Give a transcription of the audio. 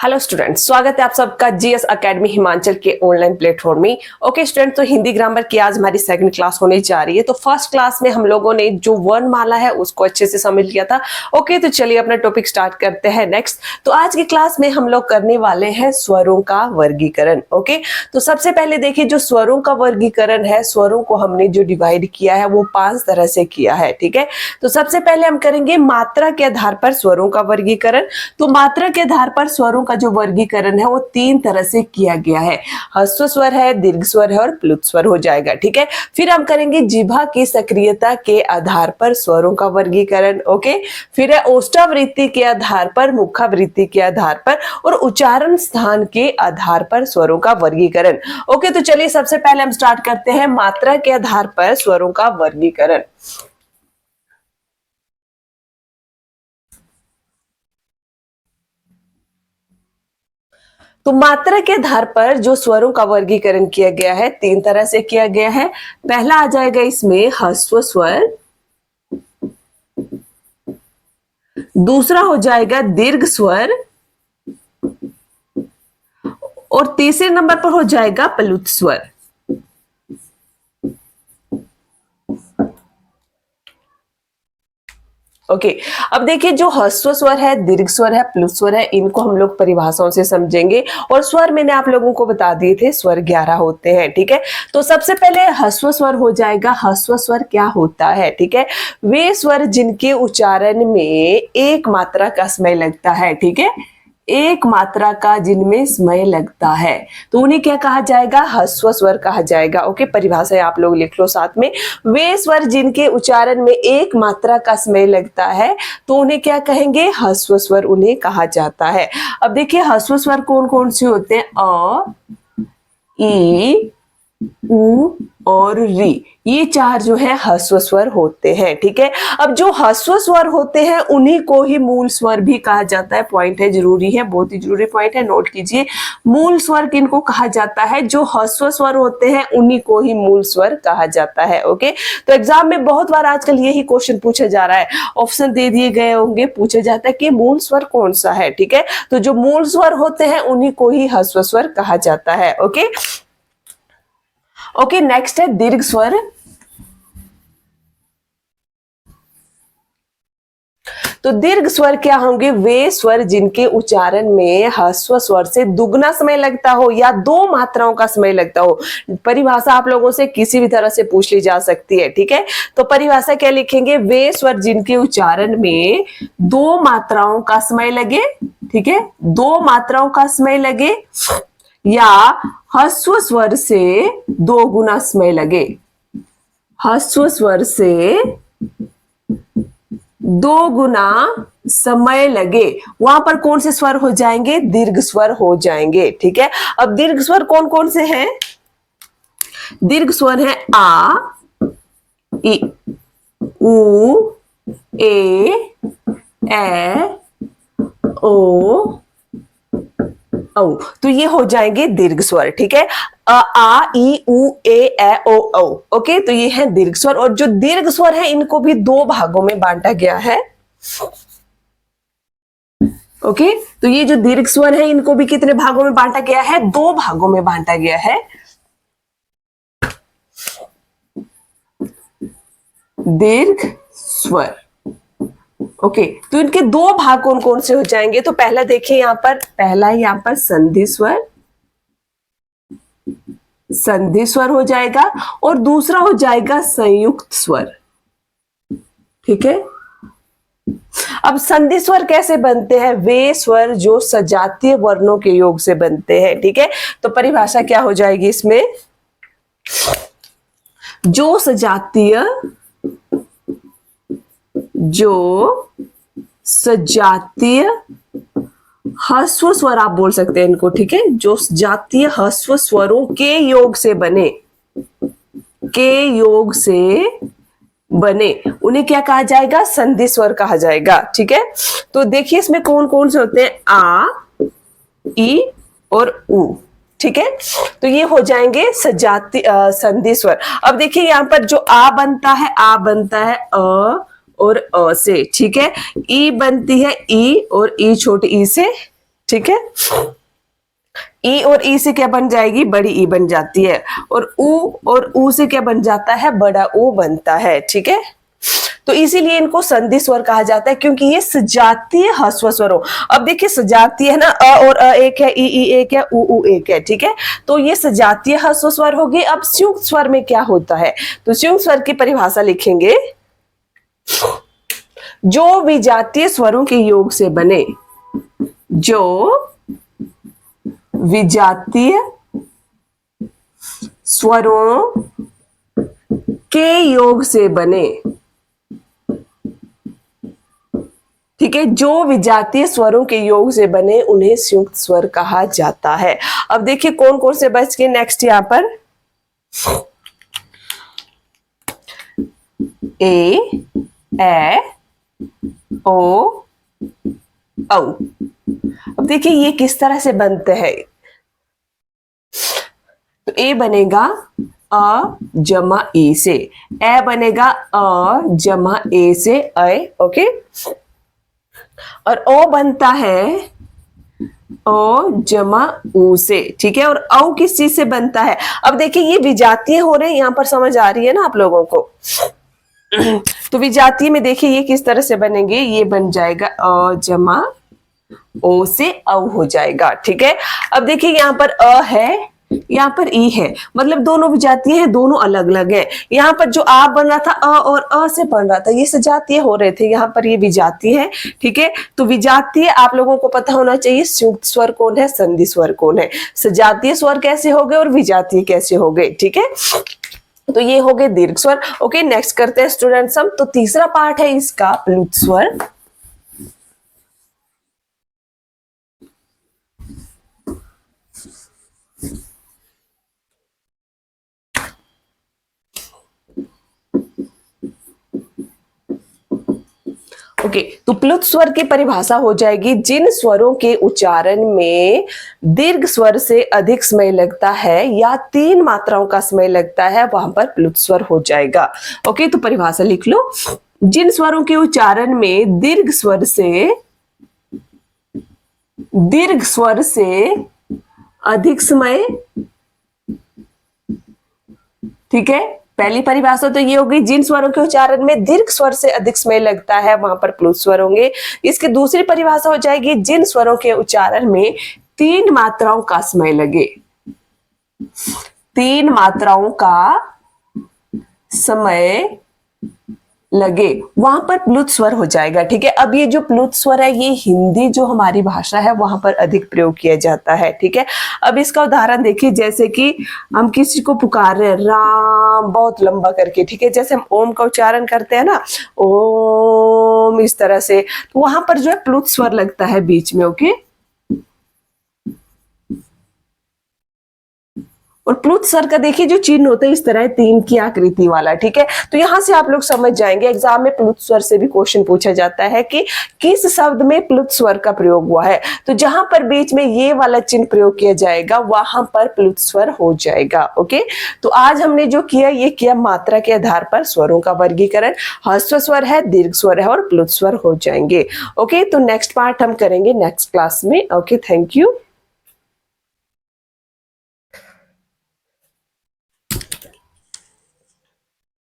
Hello students, स्वागत है आप सबका जीएस एकेडमी हिमाचल के ऑनलाइन प्लेटफॉर्म में। ओके स्टूडेंट, तो हिंदी ग्रामर की आज हमारी सेकंड क्लास होने जा रही है। तो फर्स्ट क्लास में हम लोगों ने जो वर्णमाला है उसको अच्छे से समझ लिया था। ओके, तो चलिए अपना टॉपिक स्टार्ट करते हैं नेक्स्ट। तो आज की क्लास में हम लोग करने वाले हैं स्वरों का वर्गीकरण। ओके, तो सबसे पहले देखिए, जो स्वरों का वर्गीकरण है, स्वरों को हमने जो डिवाइड किया है वो 5 तरह से किया है। ठीक है, तो सबसे पहले हम करेंगे मात्रा के आधार पर स्वरों का वर्गीकरण। तो मात्रा के आधार पर स्वरों का जो वर्गीकरण है वो 3 तरह से किया गया है। ह्रस्व स्वर है, दीर्घ स्वर है और प्लुत स्वर हो जाएगा। ठीक है, फिर हम करेंगे जिह्वा की सक्रियता के आधार पर स्वरों का वर्गीकरण। ओके, फिर है ओष्ठावृत्ति के आधार पर, मुखावृत्ति के आधार पर और उच्चारण स्थान के आधार पर स्वरों का वर्गीकरण। ओके, तो चलिए सबसे पहले हम स्टार्ट करते हैं मात्रा के आधार पर स्वरों का वर्गीकरण। तो मात्रा के आधार पर जो स्वरों का वर्गीकरण किया गया है 3 तरह से किया गया है। पहला आ जाएगा इसमें ह्रस्व स्वर, दूसरा हो जाएगा दीर्घ स्वर और तीसरे नंबर पर हो जाएगा प्लुत स्वर। ओके, अब देखिए, जो ह्रस्व स्वर है, दीर्घ स्वर है, प्लुत स्वर है, इनको हम लोग परिभाषाओं से समझेंगे। और स्वर मैंने आप लोगों को बता दिए थे, स्वर 11 होते हैं। ठीक है, तो सबसे पहले ह्रस्व स्वर हो जाएगा। ह्रस्व स्वर क्या होता है? ठीक है, वे स्वर जिनके उच्चारण में एक मात्रा का समय लगता है। ठीक है, एक मात्रा का जिनमें समय लगता है तो उन्हें क्या कहा जाएगा? ह्रस्व स्वर कहा जाएगा। ओके, परिभाषा आप लोग लिख लो साथ में। वे स्वर जिनके उच्चारण में एक मात्रा का समय लगता है तो उन्हें क्या कहेंगे? ह्रस्व स्वर उन्हें कहा जाता है। अब देखिए, ह्रस्व स्वर कौन कौन से होते हैं? अ, ई, उ और री, ये 4 जो है ह्रस्व स्वर होते हैं। ठीक है, अब जो ह्रस्व स्वर होते हैं उन्हीं को ही मूल स्वर भी कहा जाता है। पॉइंट है, जरूरी है, बहुत ही जरूरी पॉइंट है, नोट कीजिए। मूल स्वर किनको कहा जाता है? जो ह्रस्व स्वर होते हैं उन्हीं को ही मूल स्वर कहा जाता है। ओके, तो एग्जाम में बहुत बार आजकल यही क्वेश्चन पूछा जा रहा है, ऑप्शन दे दिए गए होंगे, पूछा जाता है कि मूल स्वर कौन सा है। ठीक है, तो जो मूल स्वर होते हैं उन्हीं को ही ह्रस्व स्वर कहा जाता है। ओके ओके, नेक्स्ट है दीर्घ स्वर। तो दीर्घ स्वर क्या होंगे? वे स्वर जिनके उच्चारण में ह्रस्व स्वर से दुगना समय लगता हो या 2 मात्राओं का समय लगता हो। परिभाषा आप लोगों से किसी भी तरह से पूछ ली जा सकती है। ठीक है, तो परिभाषा क्या लिखेंगे? वे स्वर जिनके उच्चारण में 2 मात्राओं का समय लगे। ठीक है, 2 मात्राओं का समय लगे या ह्रस्व स्वर से 2 गुना समय लगे। ह्रस्व स्वर से 2 गुना समय लगे, वहां पर कौन से स्वर हो जाएंगे? दीर्घ स्वर हो जाएंगे। ठीक है, अब दीर्घ स्वर कौन कौन से हैं? दीर्घ स्वर है आ, ई, उ, ए, ओ, औ, तो ये हो जाएंगे दीर्घ स्वर। ठीक है, आ, ई, उ, ए, ओ, औ। ओके, तो ये है दीर्घ स्वर। और जो दीर्घ स्वर है इनको भी 2 भागों में बांटा गया है। ओके, तो ये जो दीर्घ स्वर है इनको भी कितने भागों में बांटा गया है? 2 भागों में बांटा गया है। दीर्घ स्वर। ओके, तो इनके 2 भाग कौन कौन से हो जाएंगे? तो पहला देखिए, पहला यहां पर संधि स्वर, संधि स्वर हो जाएगा और दूसरा हो जाएगा संयुक्त स्वर। ठीक है, अब संधि स्वर कैसे बनते हैं? वे स्वर जो सजातीय वर्णों के योग से बनते हैं। ठीक है, तो परिभाषा क्या हो जाएगी इसमें? जो सजातीय ह्रस्व स्वर आप बोल सकते हैं इनको। ठीक है, जो जातीय ह्रस्व स्वरों के योग से बने, उन्हें क्या कहा जाएगा? संधि स्वर कहा जाएगा। ठीक है, तो देखिए इसमें कौन कौन से होते हैं? आ, ई और उ। ठीक है, तो ये हो जाएंगे सजाती संधि स्वर। अब देखिए यहां पर जो आ बनता है अ और अ से। ठीक है, ई बनती है ई और ई छोटी ई से। ठीक है। ई और ई से क्या बन जाएगी, बड़ी ई बन जाती है, और ऊ से क्या बन जाता है, बड़ा ऊ बनता है, ठीक है। तो इसीलिए इनको संधि स्वर कहा जाता है, क्योंकि ये सजातीय ह्रस्व स्वरों, अब देखिए सजातीय है ना, अ और अ एक है, ई एक है, ऊ एक है, ठीक है। तो ये सजातीय ह्रस्व स्वर हो गए। अब संयुक्त स्वर में क्या होता है, तो संयुक्त स्वर की परिभाषा लिखेंगे, जो विजातीय स्वरों के योग से बने, जो विजातीय स्वरों के योग से बने, ठीक है, जो विजातीय स्वरों के योग से बने उन्हें संयुक्त स्वर कहा जाता है। अब देखिए कौन कौन से बच गए नेक्स्ट यहां पर, ए ओ औ। अब देखिए ये किस तरह से बनते हैं, तो ए बनेगा अ जमा ए से, ए बनेगा अ जमा ए से अय, ओके। और ओ बनता है ओ जमा ऊ से, ठीक है। और औ किस चीज से बनता है, अब देखिए ये विजातीय हो रहे हैं, यहां पर समझ आ रही है ना आप लोगों को। तो विजातीय में देखिए ये किस तरह से बनेंगे, ये बन जाएगा अ जमा ओ से औ हो जाएगा, ठीक है। अब देखिए यहाँ पर अ है, यहाँ पर ई है, मतलब दोनों विजातीय हैं, दोनों अलग अलग हैं। यहाँ पर जो आ बन रहा था अ और अ से बन रहा था, ये सजातीय हो रहे थे, यहाँ पर ये विजातीय है, ठीक है। तो विजातीय आप लोगों को पता होना चाहिए संयुक्त स्वर कौन है, संधि स्वर कौन है, सजातीय स्वर कैसे हो गए और विजातीय कैसे हो गए, ठीक है। तो ये हो गए दीर्घ स्वर। ओके, नेक्स्ट करते हैं स्टूडेंट्स हम। तो तीसरा पार्ट है इसका प्लुत स्वर। ओके, तो प्लुत स्वर की परिभाषा हो जाएगी, जिन स्वरों के उच्चारण में दीर्घ स्वर से अधिक समय लगता है या 3 मात्राओं का समय लगता है, वहां पर प्लुत स्वर हो जाएगा। ओके, तो परिभाषा लिख लो, जिन स्वरों के उच्चारण में दीर्घ स्वर से अधिक समय, ठीक है, पहली परिभाषा तो ये होगी, जिन स्वरों के उच्चारण में दीर्घ स्वर से अधिक समय लगता है वहां पर प्लुत स्वर होंगे। इसकी दूसरी परिभाषा हो जाएगी, जिन स्वरों के उच्चारण में 3 मात्राओं का समय लगे, 3 मात्राओं का समय लगे, वहां पर प्लुत स्वर हो जाएगा, ठीक है। अब ये जो प्लुत स्वर है ये हिंदी जो हमारी भाषा है वहां पर अधिक प्रयोग किया जाता है, ठीक है। अब इसका उदाहरण देखिए, जैसे कि हम किसी को पुकार रहे हैं राम बहुत लंबा करके, ठीक है, जैसे हम ओम का उच्चारण करते हैं ना, ओम, इस तरह से, तो वहां पर जो है प्लुत स्वर लगता है बीच में, ओके। और प्लुत स्वर का देखिए जो चिन्ह होता है इस तरह 3 की आकृति वाला, ठीक है। तो यहां से आप लोग समझ जाएंगे, एग्जाम में प्लुत स्वर से भी क्वेश्चन पूछा जाता है कि किस शब्द में प्लुत स्वर का प्रयोग हुआ है, तो जहां पर बीच में ये वाला चिन्ह प्रयोग किया जाएगा वहां पर प्लुत स्वर हो जाएगा, ओके। तो आज हमने जो किया ये किया मात्रा के आधार पर स्वरों का वर्गीकरण, ह्रस्व स्वर है, दीर्घ स्वर है और प्लुत स्वर हो जाएंगे, ओके। तो नेक्स्ट पार्ट हम करेंगे नेक्स्ट क्लास में, ओके, थैंक यू।